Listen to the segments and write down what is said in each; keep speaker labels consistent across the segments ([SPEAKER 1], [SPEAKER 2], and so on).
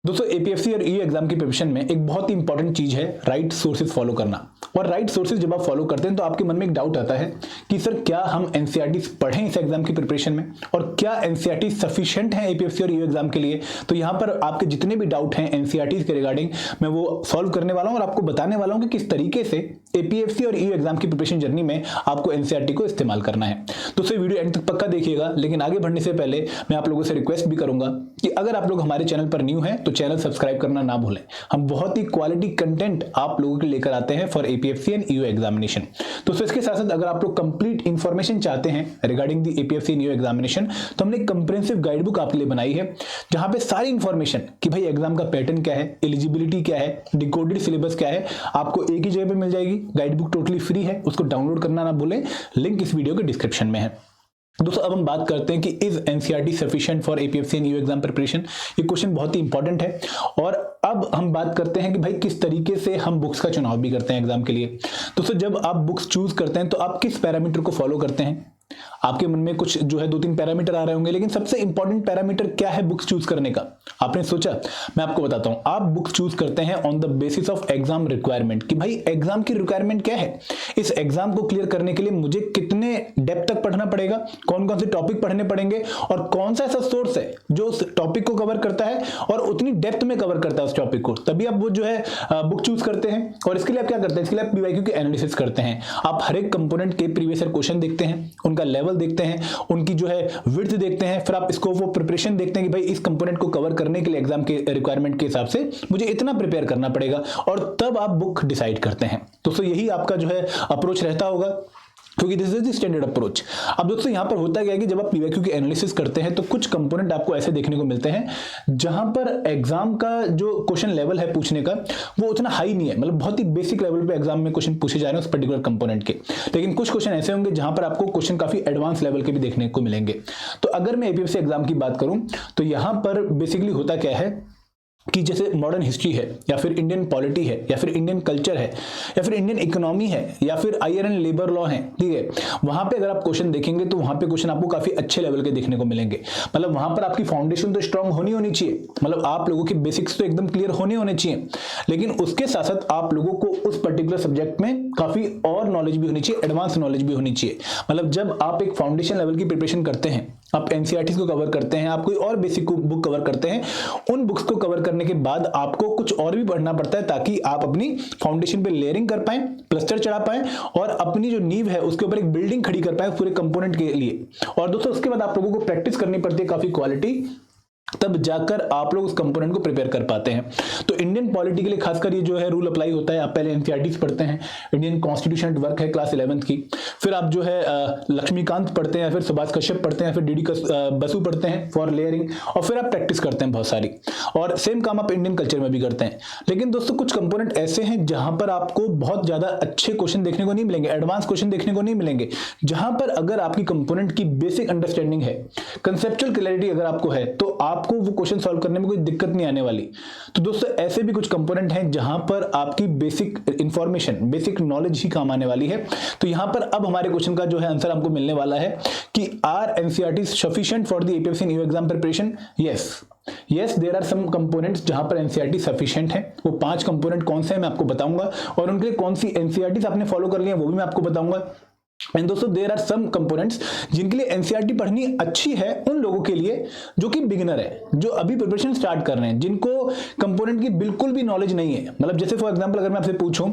[SPEAKER 1] दोस्तों एपीएससी और EU exam की प्रिपरेशन में एक बहुत ही इंपॉर्टेंट चीज है राइट सोर्सेज फॉलो करना। और राइट सोर्सेज जब आप फॉलो करते हैं तो आपके मन में एक डाउट आता है कि सर क्या हम एनसीईआरटी पढ़ें इस एग्जाम की प्रिपरेशन में और क्या एनसीईआरटी सफिशिएंट है एपीएससी और ईयू एग्जाम के लिए। तो यहाँ पर आपके जितने भी डाउट हैं एनसीईआरटी के रिगार्डिंग मैं वो सॉल्व करने वाला हूँ और आपको बताने वाला हूँ कि किस तरीके से एपीएससी और ईयू एग्जाम की प्रिपरेशन जर्नी में आपको एनसीईआरटी को इस्तेमाल करना है। दोस्तों वीडियो एंड तक पक्का देखिएगा, लेकिन आगे बढ़ने से पहले मैं आप लोगों से रिक्वेस्ट भी करूंगा कि अगर आप लोग हमारे चैनल पर न्यू हैं तो चैनल सब्सक्राइब करना ना भूलें। हम बहुत ही क्वालिटी कंटेंट आप लोगों के लिए लेकर आते हैं for APSC and EU examination. दोस्तों इसके साथ साथ अगर आप लोग कंप्लीट इंफॉर्मेशन चाहते हैं regarding the APSC and EU examination तो हमने कंप्रिहेंसिव गाइड बुक आपके लिए बनाई है जहां पे सारी इंफॉर्मेशन कि भाई एग्जाम का पैटर्न क्या है, एलिजिबिलिटी क्या है, डिकोडेड सिलेबस क्या है, आपको एक ही जगह पे मिल जाएगी। गाइड बुक टोटली फ्री है, उसको डाउनलोड करना ना भूलें, लिंक इस वीडियो के डिस्क्रिप्शन में है। दोस्तों अब हम बात करते हैं कि is NCERT sufficient for APSC and EU exam preparation. ये क्वेश्चन बहुत ही इंपॉर्टेंट है। और अब हम बात करते हैं कि भाई किस तरीके से हम बुक्स का चुनाव भी करते हैं एग्जाम के लिए। दोस्तों जब आप बुक्स चूज करते हैं तो आप किस पैरामीटर को फॉलो करते हैं? आपके मन में कुछ जो है 2-3 पैरामीटर आ रहे होंगे, लेकिन सबसे इंपॉर्टेंट पैरामीटर क्या है बुक्स चूज करने का? आपने सोचा? मैं आपको बताता हूं। आप बुक्स चूज करते हैं on the basis of exam requirement कि भाई एग्जाम की रिक्वायरमेंट क्या है, इस एग्जाम को क्लियर करने के लिए मुझे कितने डेप्थ तक पढ़ना पड़ेगा, कौन कौन से टॉपिक पढ़ने पड़ेंगे और कौन सा ऐसा सोर्स है जो उस टॉपिक को कवर करता है और उतनी डेप्थ में कवर करता है उस टॉपिक को, तभी आप वो जो है बुक चूज करते हैं। और इसके लिए आप क्या करते हैं? इसके लिए आप पीवाईक्यू के एनालिसिस करते हैं। आप हर एक कंपोनेंट के प्रीवियस ईयर क्वेश्चन देखते हैं, उनका लेवल देखते हैं, उनकी जो है विड्थ देखते हैं, फिर आप स्कोप ऑफ प्रिपरेशन देखते हैं कि भाई इस कंपोनेंट को कवर करने के लिए एग्जाम के रिक्वायरमेंट के हिसाब से मुझे इतना प्रिपेयर करना पड़ेगा और तब आप बुक डिसाइड करते हैं। तो यही आपका जो है अप्रोच रहता होगा, क्योंकि this is the standard approach. अब दोस्तों यहां पर होता क्या है कि जब आप पीवाईक्यू की एनालिसिस करते हैं तो कुछ कंपोनेंट आपको ऐसे देखने को मिलते हैं जहां पर एग्जाम का जो क्वेश्चन लेवल है पूछने का वो उतना हाई नहीं है, मतलब बहुत ही बेसिक लेवल पे एग्जाम में क्वेश्चन पूछे जा रहे हैं उस पर्टिकुलर कंपोनेंट के। लेकिन कुछ क्वेश्चन ऐसे होंगे जहां पर आपको क्वेश्चन काफी एडवांस लेवल के भी देखने को मिलेंगे। तो अगर मैं एपीएससी एग्जाम की बात करूं तो यहां पर बेसिकली होता क्या है कि जैसे मॉडर्न हिस्ट्री है या फिर इंडियन पॉलिटी है या फिर इंडियन कल्चर है या फिर इंडियन इकोनॉमी है या फिर आयरन एंड लेबर लॉ है, ठीक है, वहां पे अगर आप क्वेश्चन देखेंगे तो वहां पे क्वेश्चन आपको काफी अच्छे लेवल के देखने को मिलेंगे। मतलब वहां पर आपकी फाउंडेशन तो स्ट्रांग होनी चाहिए, मतलब आप लोगों के बेसिक्स तो एकदम क्लियर होने चाहिए, लेकिन उसके साथ साथ आप लोगों को उस पर्टिकुलर सब्जेक्ट में काफी और नॉलेज भी होनी चाहिए, एडवांस नॉलेज भी होनी चाहिए। मतलब जब आप एक फाउंडेशन लेवल की प्रिपरेशन करते हैं, आप एनसीईआरटी को कवर करते हैं, आप कोई और बेसिक बुक कवर करते हैं, उन बुक्स को कवर करने के बाद आपको कुछ और भी पढ़ना पड़ता है ताकि आप अपनी फाउंडेशन पे लेयरिंग कर पाएं, प्लास्टर चढ़ा पाएं और अपनी जो नींव है उसके ऊपर एक बिल्डिंग खड़ी कर पाएं पूरे कंपोनेंट के लिए। और दोस्तों उसके बाद आप लोगों को प्रैक्टिस करनी पड़ती है काफी क्वालिटी, तब जाकर आप लोग उस कंपोनेंट को प्रिपेयर कर पाते हैं। तो इंडियन पॉलिटी के लिए खासकर ये जो है रूल अप्लाई होता है। आप पहले एनसीईआरटी पढ़ते हैं, इंडियन कॉन्स्टिट्यूशन वर्क है क्लास 11th की, फिर आप जो है लक्ष्मीकांत पढ़ते हैं, फिर सुभाष कश्यप पढ़ते हैं, फिर डीडी बसु पढ़ते हैं फॉर लेयरिंग, और फिर आप प्रैक्टिस करते हैं बहुत सारी। और सेम काम आप इंडियन कल्चर में भी करते हैं। लेकिन दोस्तों कुछ कंपोनेंट ऐसे हैं जहां पर आपको बहुत ज्यादा अच्छे क्वेश्चन देखने को नहीं मिलेंगे, एडवांस क्वेश्चन देखने को नहीं मिलेंगे, जहां पर अगर आपकी कंपोनेंट की बेसिक अंडरस्टैंडिंग है, कंसेप्चुअल क्लैरिटी अगर आपको है, तो आपको वो क्वेश्चन सॉल्व करने में कोई दिक्कत नहीं आने वाली। तो दोस्तों ऐसे भी कुछ कंपोनेंट हैं जहां पर आपकी बेसिक इंफॉर्मेशन, बेसिक नॉलेज ही काम आने वाली है। तो यहां पर अब हमारे क्वेश्चन का जो है आंसर हमको मिलने वाला है कि are NCERT sufficient for the APSC and EU exam preparation? Yes there are some components जहां पर एनसीईआरटी सफिशिएंट है। वो 5 कंपोनेंट कौन से हैं मैं आपको बताऊंगा, और उनके लिए कौन सी एनसीईआरटी आपने फॉलो कर लिया वो भी मैं आपको बताऊंगा। एंड दोस्तों देयर आर सम कंपोनेंट्स जिनके लिए एनसीईआरटी पढ़नी अच्छी है उन लोगों के लिए जो कि बिगिनर है, जो अभी प्रिपरेशन स्टार्ट कर रहे हैं, जिनको कंपोनेंट की बिल्कुल भी नॉलेज नहीं है। मतलब जैसे फॉर एग्जांपल अगर मैं आपसे पूछूं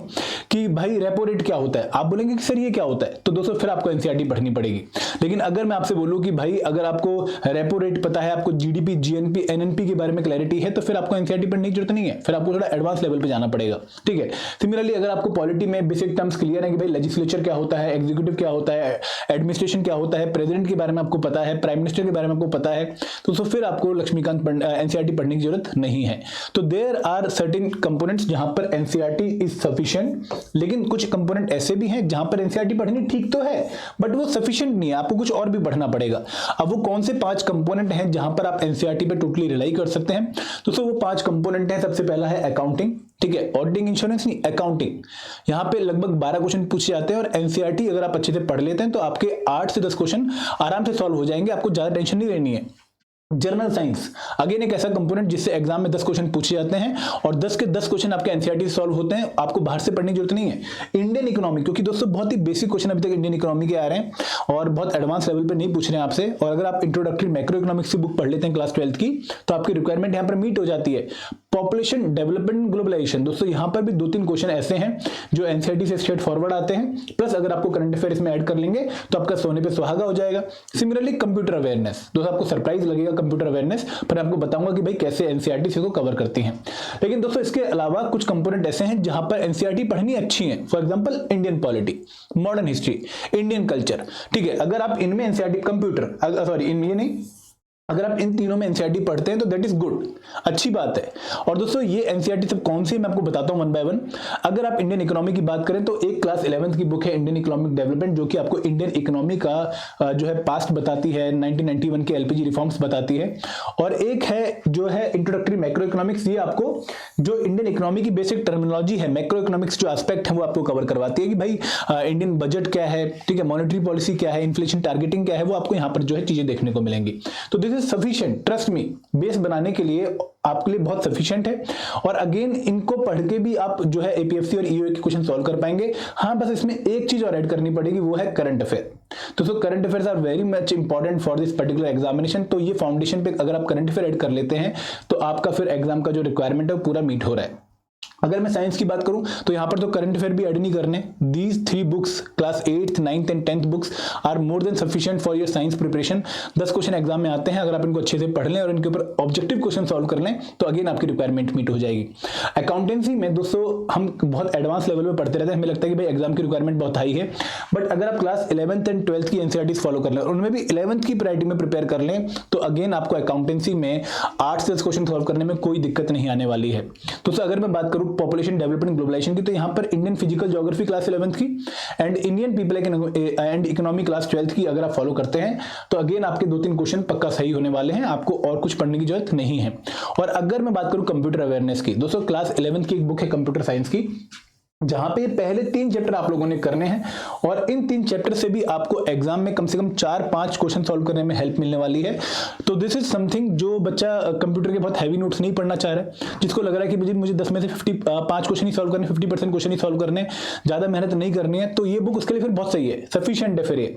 [SPEAKER 1] कि भाई रेपो रेट क्या होता है, आप बोलेंगे कि सर ये क्या होता है, तो दोस्तों फिर आपको एनसीईआरटी पढ़नी पड़ेगी। लेकिन अगर मैं आपसे बोलूं कि भाई अगर आपको रेपो रेट पता है, आपको जीडीपी, जीएनपी, एनएनपी के बारे में क्लैरिटी है, तो फिर आपको एनसीईआरटी पढ़ने की जरूरत नहीं है, फिर आपको थोड़ा एडवांस लेवल पे जाना पड़ेगा, ठीक है। सिमिलरली अगर आपको पॉलिटी में बेसिक टर्म्स क्लियर है कि भाई लेजिस्लेचर क्या होता है, एग्जीक्यूटिव क्या होता है, एडमिनिस्ट्रेशन क्या होता है, प्रेसिडेंट के बारे में आपको पता है, प्राइम मिनिस्टर के बारे में आपको पता है, तो फिर आपको लक्ष्मीकांत एनसीईआरटी पढ़ने की जरूरत नहीं है। तो देयर आर सर्टेन कंपोनेंट्स जहां पर एनसीईआरटी इज सफिशिएंट, लेकिन कुछ कंपोनेंट ऐसे भी हैं जहां पर एनसीईआरटी पढ़नी ठीक तो है बट वो सफिशिएंट नहीं है, आपको कुछ और भी पढ़ना पड़ेगा। अब वो कौन से 5 कंपोनेंट हैं जहां पर आप एनसीईआरटी पे टोटली रिलाई कर सकते हैं? तो वो 5 कंपोनेंट हैं। सबसे पहला है अकाउंटिंग, ठीक है, ऑडिटिंग, इंश्योरेंस नहीं, अकाउंटिंग। यहां पे लगभग 12 क्वेश्चन पूछे जाते हैं और एनसीईआरटी अगर आप अच्छे से पढ़ लेते हैं तो आपके 8 से 10 क्वेश्चन आराम से सॉल्व हो जाएंगे, आपको ज्यादा टेंशन नहीं लेनी है। जर्नल साइंस अगेन एक ऐसा कंपोनेंट जिससे एग्जाम में 10 क्वेश्चन पूछे जाते हैं और 10 के 10 क्वेश्चन आपके एनसीईआरटी से सॉल्व होते हैं, आपको बाहर से पढ़ने की जरूरत नहीं है। इंडियन इकोनॉमी, क्योंकि दोस्तों बहुत ही बेसिक क्वेश्चन अभी तक इंडियन इकोनॉमी के आ रहे हैं और बहुत एडवांस लेवल पे नहीं पूछ रहे हैं आपसे, और अगर आप इंट्रोडक्टरी मैक्रो इकोनॉमिक्स की बुक पढ़ लेते हैं क्लास 12 की तो आपकी रिक्वायरमेंट यहाँ पर मीट हो जाती है। पॉपुलेशन डेवलपमेंट ग्लोबलाइजेशन, दोस्तों यहाँ पर भी 2-3 क्वेश्चन ऐसे हैं जो एनसीईआरटी से स्ट्रेट फॉरवर्ड आते हैं, प्लस अगर आपको करंट अफेयर इसमें ऐड कर लेंगे तो आपका सोने पे सुहागा हो जाएगा। सिमिलरली कंप्यूटर अवेयरनेस, दोस्तों आपको सरप्राइज लगेगा कंप्यूटर अवेयरनेस, पर आपको बताऊंगा कि भाई कैसे एनसीईआरटी इसको कवर करती है। लेकिन दोस्तों इसके अलावा कुछ कंपोनेंट ऐसे हैं जहां पर एनसीईआरटी पढ़नी अच्छी है। For example Indian polity, modern history, Indian culture, ठीक है। अगर आप इनमें एनसीईआरटी कंप्यूटर सॉरी इनमें नहीं, अगर आप इन तीनों में एनसीईआरटी पढ़ते हैं तो दैट इज गुड, अच्छी बात है। और दोस्तों ये एनसीईआरटी सब कौन सी मैं आपको बताता हूं वन बाय वन। अगर आप इंडियन इकोनॉमी की बात करें तो एक क्लास 11th की बुक है इंडियन इकोनॉमिक डेवलपमेंट, जो कि आपको इंडियन इकोनॉमी का जो है पास्ट बताती है, 1991 के एलपीजी रिफॉर्म्स बताती है। और एक है जो है इंट्रोडक्टरी मैक्रो इकोनॉमिक्स, ये आपको जो इंडियन इकोनॉमी की बेसिक टर्मिनोलॉजी है, मैक्रो इकोनॉमिक्स जो एस्पेक्ट है वो आपको कवर करवाती है कि भाई इंडियन बजट क्या है, ठीक है, मॉनेटरी पॉलिसी क्या है, इन्फ्लेशन टारगेटिंग क्या है, वो आपको यहाँ पर जो है चीजें देखने को मिलेंगी। तो this is sufficient, trust me, base बनाने के लिए आपके लिए बहुत सफिशिएंट है। और अगेन इनको पढ़ के भी आप जो है एपीएफसी और ईओए के क्वेश्चन सॉल्व कर पाएंगे। हाँ, बस इसमें एक चीज और ऐड करनी पड़ेगी, वो है करंट अफेयर। तो current affairs are very much important for this particular examination. तो ये फाउंडेशन पे अगर आप करंट अफेयर ऐड कर लेते हैं तो आपका फिर एग्जाम का जो रिक्वायरमेंट है वो पूरा मीट हो रहा है। अगर मैं साइंस की बात करूं तो यहां पर तो करंट अफेयर भी ऐड नहीं करने। These 3 books, class 8th, 9th and 10th books are more than sufficient for your science preparation. 10 question exam में आते हैं, अगर आप इनको अच्छे से पढ़ लें और इनके ऊपर ऑब्जेक्टिव क्वेश्चन सॉल्व कर लें तो अगेन आपकी रिक्वायरमेंट मीट हो जाएगी। अकाउंटेंसी में दोस्तों हम बहुत एडवांस लेवल पे पढ़ते रहते हैं, हमें लगता है कि भाई एग्जाम की रिक्वायरमेंट बहुत हाई है, बट अगर आप क्लास 11th एंड 12th की एनसीईआरटी फॉलो कर लें, उनमें भी 11th की प्रायोरिटी में प्रिपेयर कर लें तो अगेन आपको अकाउंटेंसी में 8 से 10 क्वेश्चन सॉल्व करने में कोई दिक्कत नहीं आने वाली है। दोस्तों अगर मैं बात करूं पॉपुलेशन डेवलपमेंट ग्लोबलाइजेशन की, तो यहां पर Indian physical geography class 11th की and Indian people and economy class 12th की अगर आप फॉलो करते हैं तो अगेन आपके 2-3 क्वेश्चन पक्का सही होने वाले हैं, आपको और कुछ पढ़ने की जरूरत नहीं है। और अगर मैं बात करूं कंप्यूटर अवेयरनेस की, दोस्तों क्लास 11th की एक बुक है कंप्यूटर साइंस की, जहां पे पहले 3 चैप्टर आप लोगों ने करने हैं और इन 3 चैप्टर से भी आपको एग्जाम में कम से कम 4-5 क्वेश्चन सॉल्व करने में हेल्प मिलने वाली है। तो दिस इज समथिंग जो बच्चा कंप्यूटर के बहुत हैवी नोट्स नहीं पढ़ना चाह रहा है, जिसको लग रहा है कि मुझे 10 में से 5 क्वेश्चन ही सॉल्व करने, 50% क्वेश्चन ही सॉल्व करने, ज्यादा मेहनत नहीं करनी है, तो ये बुक उसके लिए फिर बहुत सही है, सफिशिएंट है फिर ये।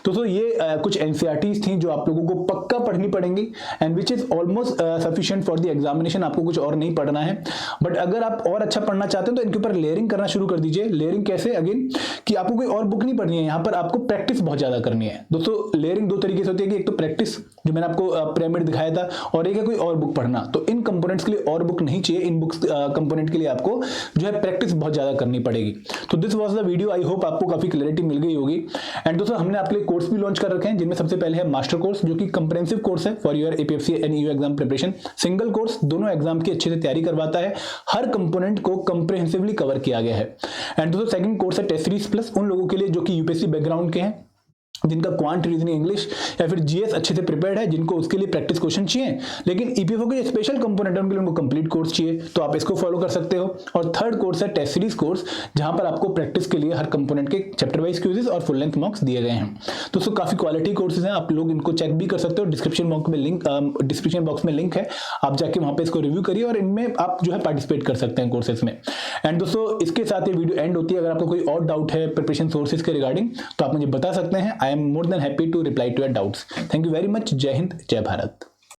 [SPEAKER 1] तो ये कुछ एनसीईआरटीज थी जो आप लोगों को पक्का पढ़नी पड़ेंगी and which is almost sufficient for the examination. आपको कुछ और नहीं पढ़ना है, बट अगर आप और अच्छा पढ़ना चाहते हैं तो इनके ऊपर लेयरिंग करना शुरू कर दीजिए। लेयरिंग कैसे, अगेन कि आपको कोई और बुक नहीं पढ़नी है, यहां पर आपको प्रैक्टिस बहुत ज्यादा करनी है। दोस्तों लेयरिंग 2 तरीके से होती है कि एक तो प्रैक्टिस जो मैंने आपको पिरामिड दिखाया था, और एक है कोई और बुक पढ़ना। तो इन कंपोनेंट्स के लिए और बुक नहीं चाहिए, इन बुक्स कंपोनेंट के लिए आपको जो है प्रैक्टिस बहुत ज्यादा करनी पड़ेगी। तो this was the video, I hope आपको काफी क्लैरिटी मिल गई होगी। एंड दोस्तों हमने आपके लिए कोर्स भी लॉन्च कर रखे हैं, जिनमें सबसे पहले है मास्टर कोर्स, जो कि कंप्रेहेंसिव कोर्स है for your APFC and EO exam preparation. Single course दोनों एग्जाम की अच्छे से तैयारी करवाता है, हर कंपोनेंट को कंप्रेहेंसिवली कवर किया गया है। एंड दोस्तों सेकंड कोर्स है टेस्ट सीरीज प्लस, उन लोगों के लिए जो कि यूपीएससी बैकग्राउंड के हैं, जिनका क्वांट रीजनिंग इंग्लिश या फिर जीएस अच्छे से प्रिपेयर्ड है, जिनको उसके लिए प्रैक्टिस क्वेश्चन चाहिए, लेकिन ईपीएफओ के स्पेशल कंपोनेंट है उनके लिए उनको कंप्लीट कोर्स चाहिए, तो आप इसको फॉलो कर सकते हो। और थर्ड कोर्स है टेस्ट सीरीज कोर्स, जहां पर आपको प्रैक्टिस के लिए हर कंपोनेंट के चैप्टर वाइज क्विज़ेस और फुल लेंथ मॉक्स दिए गए हैं। दोस्तों काफी क्वालिटी कोर्सेज हैं, आप लोग इनको चेक भी कर सकते हो, डिस्क्रिप्शन बॉक्स में लिंक है, आप जाके वहां पे इसको रिव्यू करिए और इनमें आप जो है पार्टिसिपेट कर सकते हैं कोर्सेज में। एंड दोस्तों इसके साथ ये वीडियो एंड होती है। अगर आपको कोई और डाउट है प्रिपरेशन सोर्सेज के रिगार्डिंग तो आप मुझे बता सकते हैं। I am more than happy to reply to your doubts. Thank you very much. Jai Hind, Jai Bharat.